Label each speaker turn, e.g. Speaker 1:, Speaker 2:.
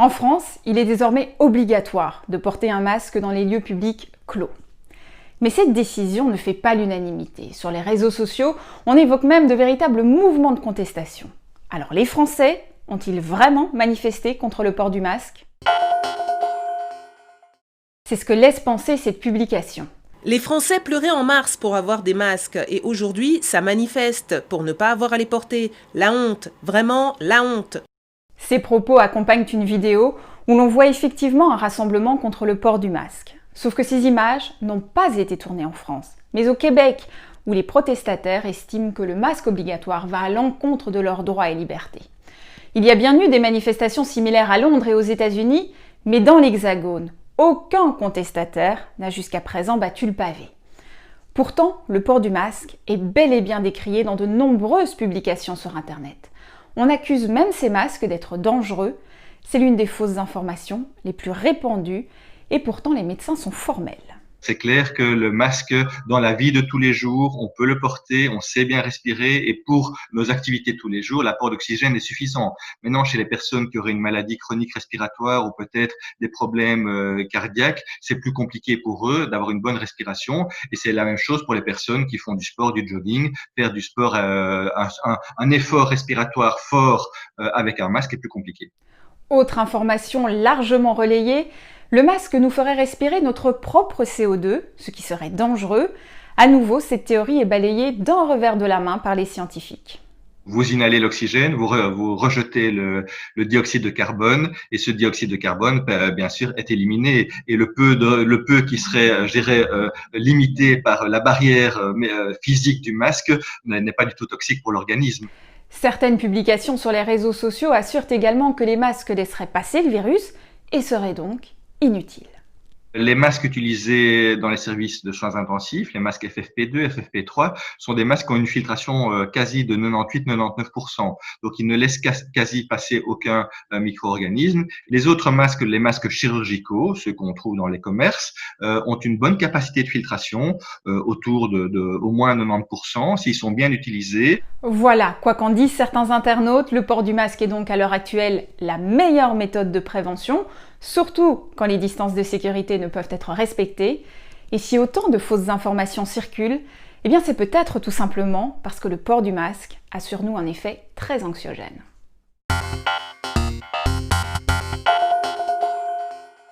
Speaker 1: En France, il est désormais obligatoire de porter un masque dans les lieux publics clos. Mais cette décision ne fait pas l'unanimité. Sur les réseaux sociaux, on évoque même de véritables mouvements de contestation. Alors les Français ont-ils vraiment manifesté contre le port du masque? C'est ce que laisse penser cette publication.
Speaker 2: Les Français pleuraient en mars pour avoir des masques et aujourd'hui, ça manifeste pour ne pas avoir à les porter. La honte, vraiment la honte.
Speaker 1: Ces propos accompagnent une vidéo où l'on voit effectivement un rassemblement contre le port du masque. Sauf que ces images n'ont pas été tournées en France, mais au Québec, où les protestataires estiment que le masque obligatoire va à l'encontre de leurs droits et libertés. Il y a bien eu des manifestations similaires à Londres et aux États-Unis, mais dans l'Hexagone, aucun contestataire n'a jusqu'à présent battu le pavé. Pourtant, le port du masque est bel et bien décrié dans de nombreuses publications sur Internet. On accuse même ces masques d'être dangereux. C'est l'une des fausses informations les plus répandues et pourtant les médecins sont formels.
Speaker 3: C'est clair que le masque, dans la vie de tous les jours, on peut le porter, on sait bien respirer et pour nos activités de tous les jours, l'apport d'oxygène est suffisant. Maintenant, chez les personnes qui auraient une maladie chronique respiratoire ou peut-être des problèmes cardiaques, c'est plus compliqué pour eux d'avoir une bonne respiration et c'est la même chose pour les personnes qui font du sport, du jogging. Faire du sport, un effort respiratoire fort avec un masque est plus compliqué.
Speaker 1: Autre information largement relayée, le masque nous ferait respirer notre propre CO2, ce qui serait dangereux. À nouveau, cette théorie est balayée d'un revers de la main par les scientifiques.
Speaker 3: Vous inhalez l'oxygène, vous rejetez le dioxyde de carbone et ce dioxyde de carbone, bien sûr, est éliminé. Et le peu qui serait, je dirais, limité par la barrière physique du masque n'est pas du tout toxique pour l'organisme.
Speaker 1: Certaines publications sur les réseaux sociaux assurent également que les masques laisseraient passer le virus et seraient donc inutiles.
Speaker 3: Les masques utilisés dans les services de soins intensifs, les masques FFP2, FFP3, sont des masques qui ont une filtration quasi de 98-99%. Donc, ils ne laissent quasi passer aucun micro-organisme. Les autres masques, les masques chirurgicaux, ceux qu'on trouve dans les commerces, ont une bonne capacité de filtration, autour de au moins 90%, s'ils sont bien utilisés.
Speaker 1: Voilà, quoi qu'en disent certains internautes, le port du masque est donc à l'heure actuelle la meilleure méthode de prévention, surtout quand les distances de sécurité ne peuvent être respectées. Et si autant de fausses informations circulent, eh bien c'est peut-être tout simplement parce que le port du masque a sur nous un effet très anxiogène.